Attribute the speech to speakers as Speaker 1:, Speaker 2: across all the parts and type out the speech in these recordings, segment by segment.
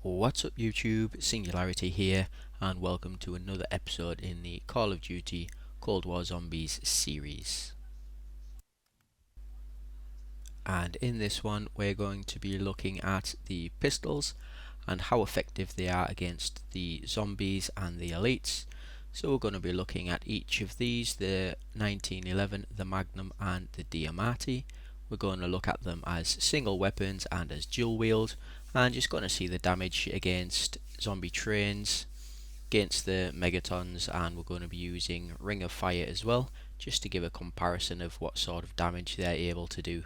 Speaker 1: What's up YouTube, Singularity here, and welcome to another episode in the Call of Duty Cold War Zombies series. And in this one we're going to be looking at the pistols and how effective they are against the zombies and the elites. So we're going to be looking at each of these, the 1911, the Magnum and the Diamatti. We're going to look at them as single weapons and as dual wield, and just going to see the damage against zombie trains, against the megatons, and we're going to be using Ring of Fire as well, just to give a comparison of what sort of damage they're able to do.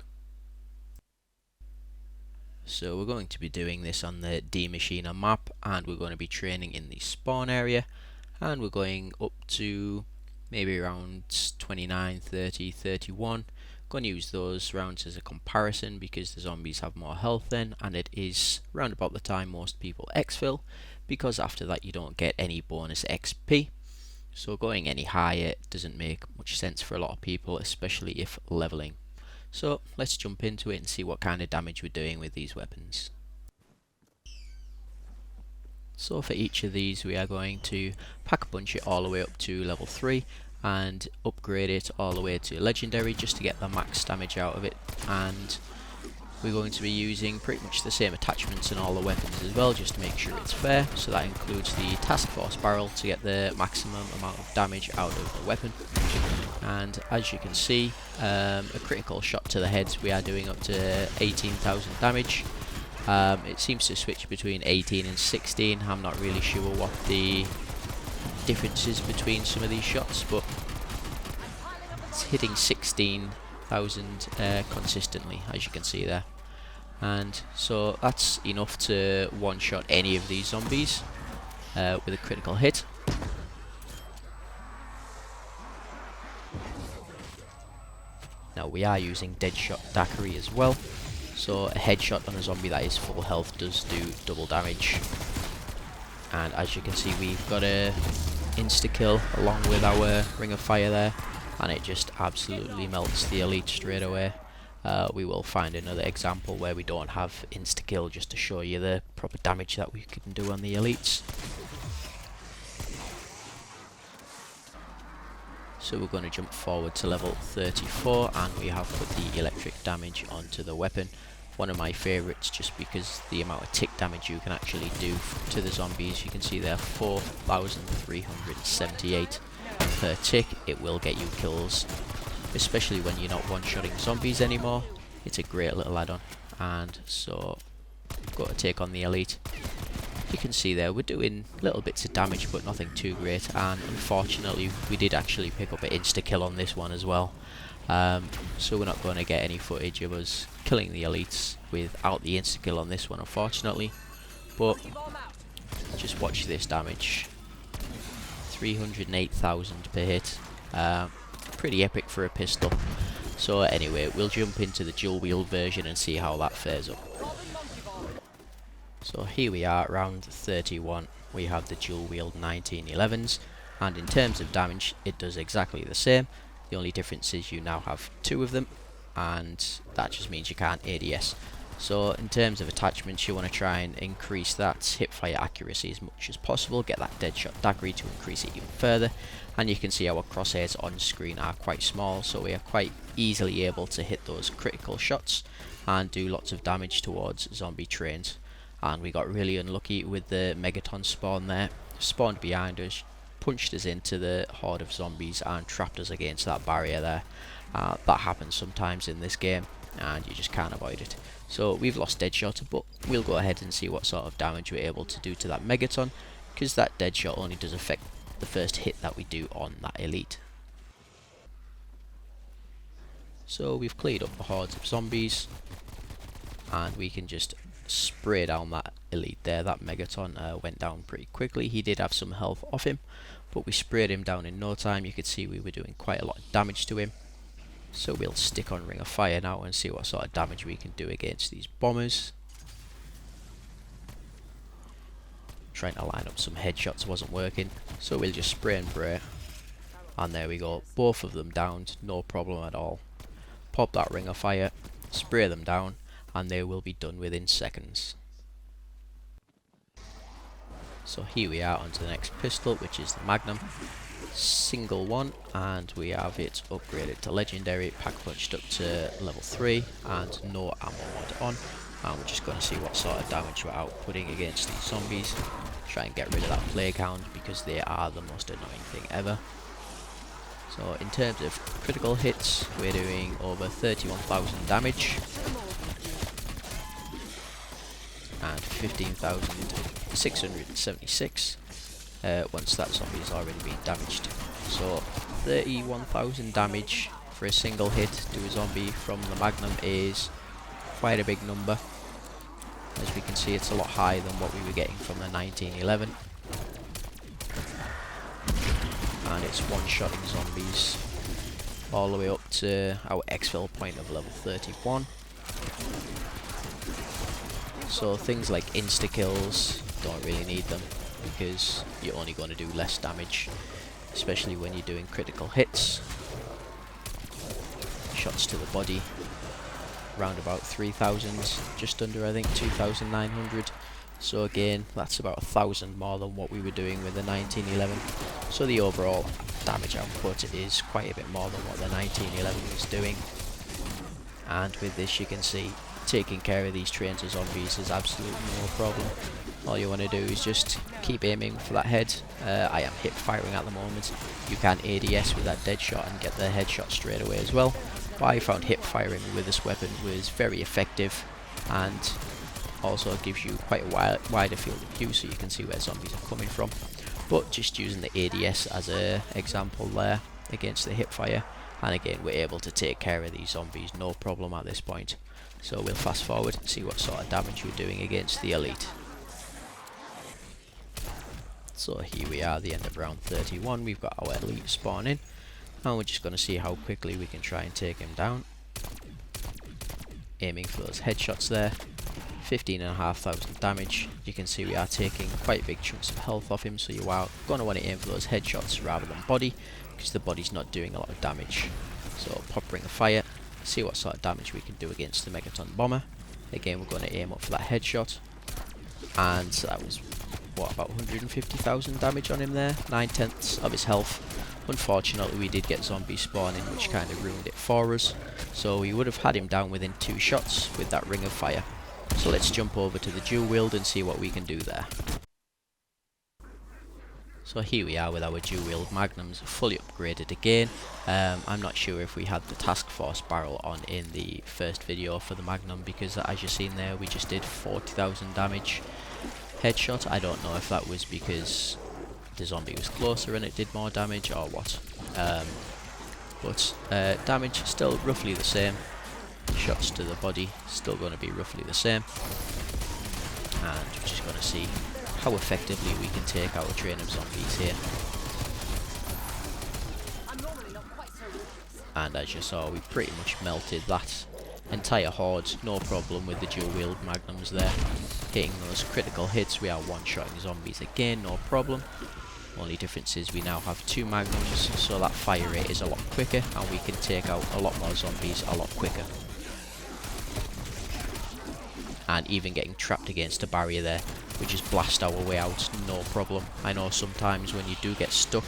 Speaker 1: So we're going to be doing this on the D-Machiner map, and we're going to be training in the spawn area, and we're going up to maybe around 29, 30, 31. Going to use those rounds as a comparison because the zombies have more health then, and it is round about the time most people exfil, because after that you don't get any bonus XP. So going any higher doesn't make much sense for a lot of people, especially if leveling. So let's jump into it and see what kind of damage we're doing with these weapons. So for each of these we are going to pack punch it all the way up to level 3 and upgrade it all the way to legendary just to get the max damage out of it, and we're going to be using pretty much the same attachments in all the weapons as well, just to make sure it's fair. So that includes the task force barrel to get the maximum amount of damage out of the weapon, and as you can see, a critical shot to the head we are doing up to 18,000 damage. It seems to switch between 18 and 16. I'm not really sure what the differences between some of these shots, but it's hitting 16,000 consistently, as you can see there. And so that's enough to one-shot any of these zombies with a critical hit. Now we are using Deadshot Daiquiri as well, so a headshot on a zombie that is full health does do double damage. And as you can see, we've got a insta-kill along with our Ring of Fire there, and it just absolutely melts the elite straight away. We will find another example where we don't have insta-kill, just to show you the proper damage that we can do on the elites. So we're going to jump forward to level 34, and we have put the electric damage onto the weapon. One of my favourites, just because the amount of tick damage you can actually do to the zombies. You can see there 4,378 per tick. It will get you kills, especially when you're not one-shotting zombies anymore. It's a great little add-on. And so, got to take on the elite. You can see there we're doing little bits of damage but nothing too great, and unfortunately we did actually pick up an insta-kill on this one as well. So we're not going to get any footage of us killing the elites without the insta-kill on this one, unfortunately. But just watch this damage. 308,000 per hit. Pretty epic for a pistol. So anyway, we'll jump into the dual wield version and see how that fares up. So here we are, round 31. We have the dual wield 1911s, and in terms of damage it does exactly the same. The only difference is you now have two of them, and that just means you can't ADS. So in terms of attachments, you want to try and increase that hipfire accuracy as much as possible, get that Deadshot Daiquiri to increase it even further, and you can see our crosshairs on screen are quite small, so we are quite easily able to hit those critical shots and do lots of damage towards zombie trains. And we got really unlucky with the megaton spawn there. Spawned behind us, punched us into the horde of zombies and trapped us against that barrier there. That happens sometimes in this game and you just can't avoid it. So we've lost Deadshot, but we'll go ahead and see what sort of damage we're able to do to that megaton, because that Deadshot only does affect the first hit that we do on that elite. So we've cleared up the hordes of zombies, and we can just spray down that elite there. That megaton went down pretty quickly. He did have some health off him, but we sprayed him down in no time. You could see we were doing quite a lot of damage to him. So we'll stick on Ring of Fire now and see what sort of damage we can do against these bombers. Trying to line up some headshots wasn't working, so we'll just spray and pray. And there we go, both of them downed, no problem at all. Pop that Ring of Fire, spray them down, and they will be done within seconds. So here we are onto the next pistol, which is the Magnum. Single one, and we have it upgraded to legendary, pack punched up to level 3, and no ammo mod on. And we're just going to see what sort of damage we're outputting against these zombies. Try and get rid of that plague hound because they are the most annoying thing ever. So in terms of critical hits, we're doing over 31,000 damage and 15,676 once that zombie has already been damaged. So 31,000 damage for a single hit to a zombie from the Magnum is quite a big number. As we can see, it's a lot higher than what we were getting from the 1911. And it's one-shotting zombies all the way up to our exfil point of level 31. So things like insta-kills, don't really need them because you're only going to do less damage, especially when you're doing critical hits. Shots to the body, around about 3,000, just under I think 2,900. So again, that's about 1,000 more than what we were doing with the 1911. So the overall damage output is quite a bit more than what the 1911 was doing. And with this, you can see taking care of these trains of zombies is absolutely no problem. All you want to do is just keep aiming for that head. I am hip firing at the moment. You can ADS with that dead shot and get the headshot straight away as well. But I found hip firing with this weapon was very effective, and also gives you quite a wider field of view so you can see where zombies are coming from. But just using the ADS as an example there against the hip fire, and again we're able to take care of these zombies no problem at this point. So we'll fast forward and see what sort of damage we're doing against the elite. So here we are at the end of round 31, we've got our elite spawning, and we're just going to see how quickly we can try and take him down. Aiming for those headshots there. 15,500 damage. You can see we are taking quite big chunks of health off him, so you are going to want to aim for those headshots rather than body, because the body's not doing a lot of damage. So pop ring of fire, see what sort of damage we can do against the megaton bomber. Again, we're going to aim up for that headshot, and that was what, about 150,000 damage on him there, 9/10 of his health. Unfortunately, we did get zombies spawning, which kind of ruined it for us, so we would have had him down within 2 shots with that ring of fire. So let's jump over to the dual wield and see what we can do there. So here we are with our dual wield magnums fully upgraded again. I'm not sure if we had the task force barrel on in the first video for the Magnum, because as you've seen there, we just did 40,000 damage headshot. I don't know if that was because the zombie was closer and it did more damage or what. But damage still roughly the same. Shots to the body still going to be roughly the same. And we're just going to see how effectively we can take our train of zombies here. And as you saw, we pretty much melted that entire horde, no problem with the dual wield magnums there. Hitting those critical hits, we are one-shotting zombies again, no problem. Only difference is we now have 2 magnums, so that fire rate is a lot quicker and we can take out a lot more zombies a lot quicker. And even getting trapped against a barrier there, we just blast our way out, no problem. I know sometimes when you do get stuck,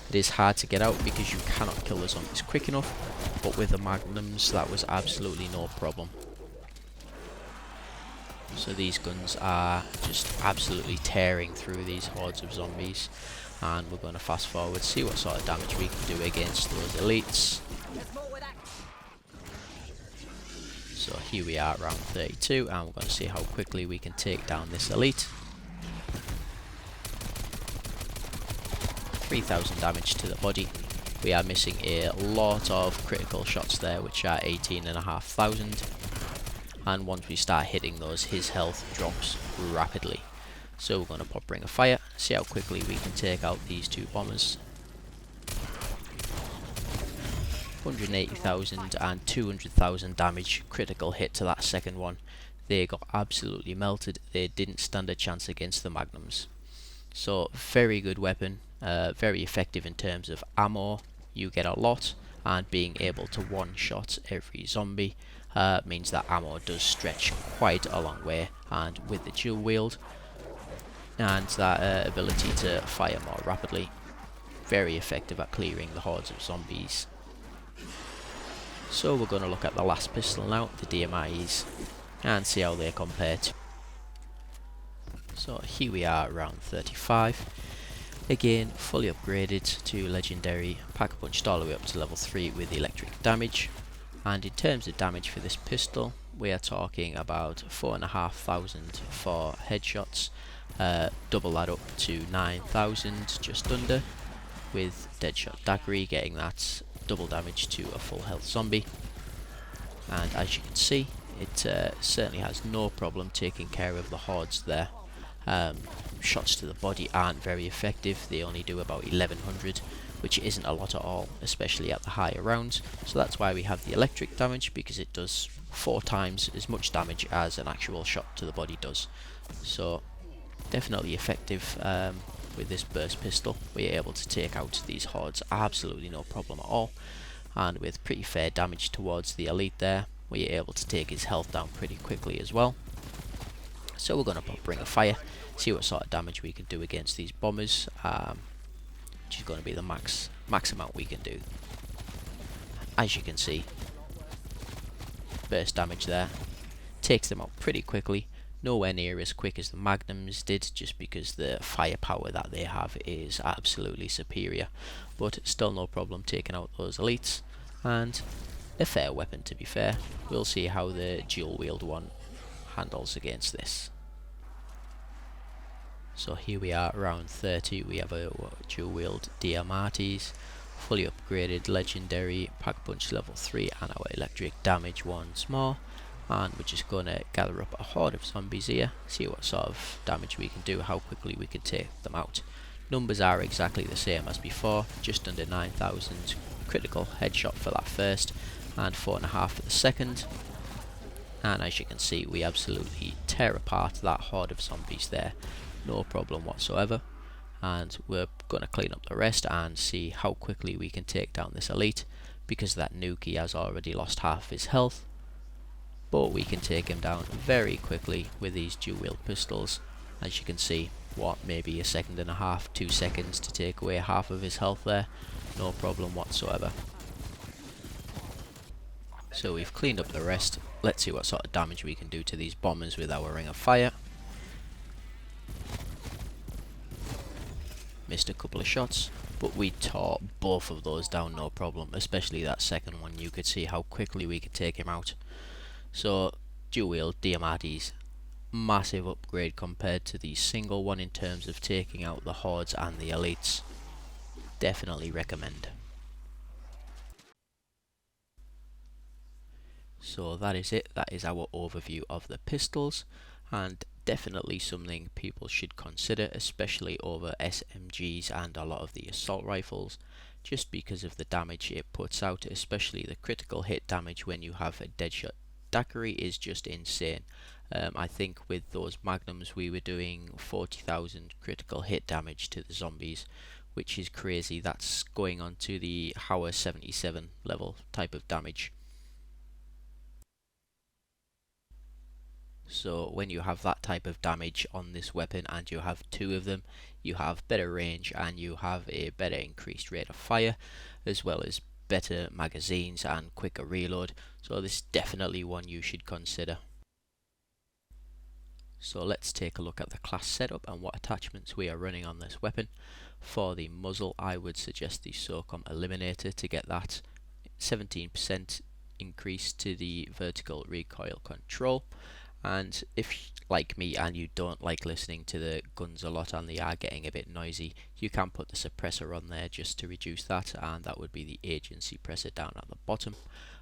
Speaker 1: it is hard to get out because you cannot kill the zombies quick enough, but with the magnums that was absolutely no problem. So these guns are just absolutely tearing through these hordes of zombies, and we're going to fast forward, see what sort of damage we can do against those elites. So here we are at round 32, and we're going to see how quickly we can take down this elite. 3,000 damage to the body. We are missing a lot of critical shots there, which are 18,500. And once we start hitting those, his health drops rapidly. So we're going to pop ring of fire, see how quickly we can take out these 2 bombers. 180,000 and 200,000 damage critical hit to that second one. They got absolutely melted. They didn't stand a chance against the magnums. So very good weapon, very effective in terms of ammo. You get a lot, and being able to one-shot every zombie means that ammo does stretch quite a long way. And with the dual wield, and that ability to fire more rapidly. Very effective at clearing the hordes of zombies. So we're going to look at the last pistol now, the Diamattis, and see how they compare to. So here we are, round 35. Again, fully upgraded to legendary, pack punched all the way up to level 3 with electric damage. And in terms of damage for this pistol, we are talking about 4,500 for headshots, double that up to 9,000 just under, with Deadshot Daggery getting that double damage to a full health zombie. And as you can see, it certainly has no problem taking care of the hordes there. Shots to the body aren't very effective, they only do about 1100, which isn't a lot at all, especially at the higher rounds. So that's why we have the electric damage, because it does 4 times as much damage as an actual shot to the body does. So definitely effective with this burst pistol. We're able to take out these hordes absolutely no problem at all, and with pretty fair damage towards the elite there, we're able to take his health down pretty quickly as well. So we're going to put Ring of Fire, see what sort of damage we can do against these bombers, which is going to be the max amount we can do. As you can see, burst damage there, takes them out pretty quickly, nowhere near as quick as the Magnums did, just because the firepower that they have is absolutely superior, but still no problem taking out those elites, and a fair weapon to be fair. We'll see how the dual wield one handles against this. So here we are, round 30, we have a dual wield Diamattis, fully upgraded legendary, pack punch level 3, and our electric damage once more. And we're just going to gather up a horde of zombies here, see what sort of damage we can do, how quickly we can take them out. Numbers are exactly the same as before, just under 9,000 critical headshot for that first, and 4.5 for the second. And as you can see, we absolutely tear apart that horde of zombies there, no problem whatsoever. And we're going to clean up the rest and see how quickly we can take down this elite, because that nuke, he has already lost half his health. But we can take him down very quickly with these dual wield pistols. As you can see, maybe a second and a half, 2 seconds to take away half of his health there, no problem whatsoever. So we've cleaned up the rest. Let's see what sort of damage we can do to these bombers with our Ring of Fire. Missed a couple of shots, but we tore both of those down no problem, especially that second one. You could see how quickly we could take him out. So dual wield Diamattis, massive upgrade compared to the single one in terms of taking out the hordes and the elites. Definitely recommend. So that is it, that is our overview of the pistols, and definitely something people should consider, especially over SMGs and a lot of the assault rifles, just because of the damage it puts out, especially the critical hit damage when you have a Deadshot Daggery is just insane. I think with those Magnums we were doing 40,000 critical hit damage to the zombies, which is crazy. That's going on to the Hauer 77 level type of damage. So when you have that type of damage on this weapon and you have 2 of them, you have better range and you have a better increased rate of fire, as well as better magazines and quicker reload. So this is definitely one you should consider. So let's take a look at the class setup and what attachments we are running on this weapon. For the muzzle, I would suggest the SOCOM Eliminator to get that 17% increase to the vertical recoil control. And if, like me, and you don't like listening to the guns a lot and they are getting a bit noisy, you can put the suppressor on there just to reduce that, and that would be the agency suppressor down at the bottom.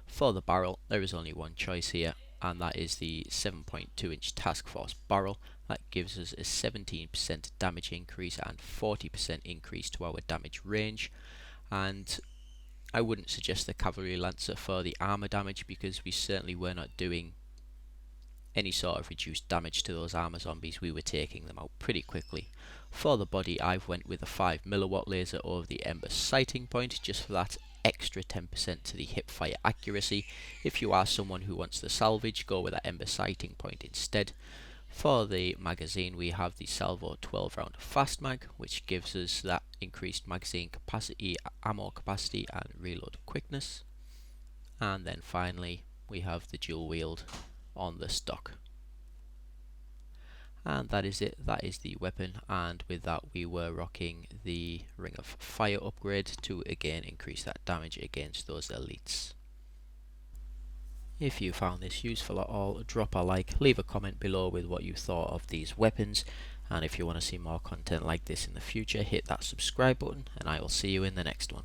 Speaker 1: For the barrel, there is only one choice here, and that is the 7.2 inch Task Force barrel. That gives us a 17% damage increase and 40% increase to our damage range. And I wouldn't suggest the Cavalry Lancer for the armor damage, because we certainly were not doing any sort of reduced damage to those armor zombies. We were taking them out pretty quickly. For the body, I've went with a 5mm laser over the Ember sighting point, just for that extra 10% to the hip fire accuracy. If you are someone who wants the salvage, go with that Ember sighting point instead. For the magazine, we have the Salvo 12 round fast mag, which gives us that increased magazine capacity, ammo capacity and reload quickness. And then finally we have the dual wield on the stock. And that is it, that is the weapon, and with that we were rocking the Ring of Fire upgrade to again increase that damage against those elites. If you found this useful at all, drop a like, leave a comment below with what you thought of these weapons, and if you want to see more content like this in the future, hit that subscribe button, and I will see you in the next one.